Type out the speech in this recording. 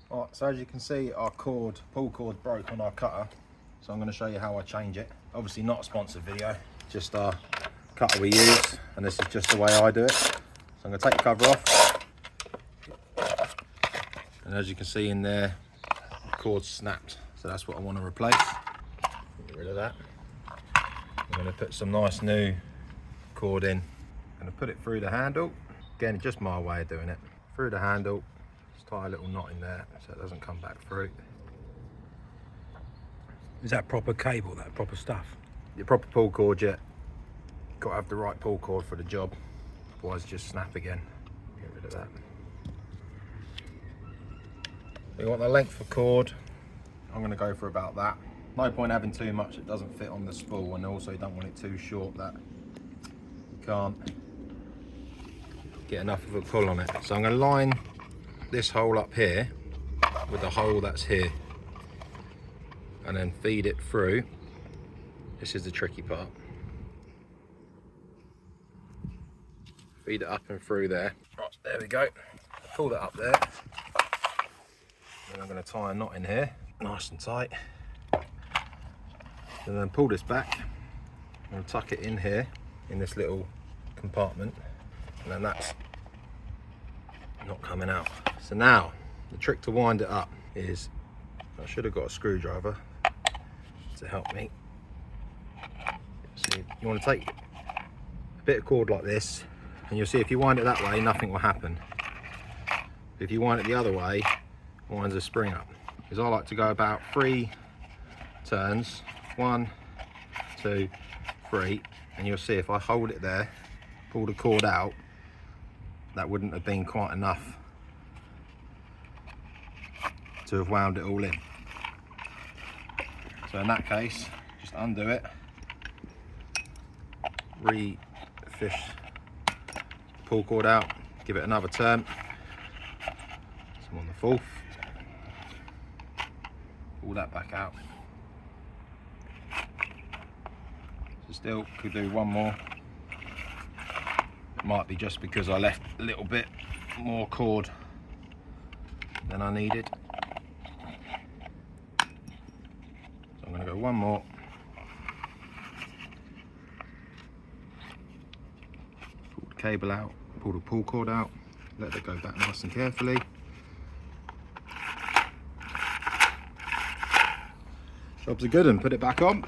Alright, so as you can see, our pull cord broke on our cutter. So I'm going to show you how I change it. Obviously not a sponsored video, just our cutter we use, and this is just the way I do it. So I'm going to take the cover off, and as you can see in there, the cord's snapped. So that's what I want to replace. Get rid of that. I'm going to put some nice new cord in. I'm going to put it through the handle. Again, just my way of doing it. Through the handle, just tie a little knot in there so it doesn't come back through. Is that proper cable, that proper stuff? Your proper pull cord, yeah. Got to have the right pull cord for the job, otherwise just snap again. Get rid of that. You want the length of cord, I'm going to go for about that. No point having too much that doesn't fit on the spool, and also you don't want it too short that you can't get enough of a pull on it. So I'm going to line this hole up here with the hole that's here, and then feed it through. This is the tricky part. Feed it up and through there. Right, there we go. Pull that up there. Then I'm going to tie a knot in here, nice and tight. And then pull this back. I'm going to tuck it in here, in this little compartment, and then that's not coming out. So now, the trick to wind it up is, I should have got a screwdriver to help me. So you want to take a bit of cord like this, and you'll see if you wind it that way, nothing will happen. If you wind it the other way, it winds the spring up. Because I like to go about 3 turns, 1, 2, 3, and you'll see if I hold it there, pull the cord out, that wouldn't have been quite enough to have wound it all in. So in that case, just undo it, re-fish pull cord out, give it another turn. So I'm on the 4th, pull that back out. So still could do one more. It might be just because I left a little bit more cord than I needed. I'm going to go one more. Pull the cable out, pull the pull cord out, let it go back nice and carefully. Job's a good one, put it back on.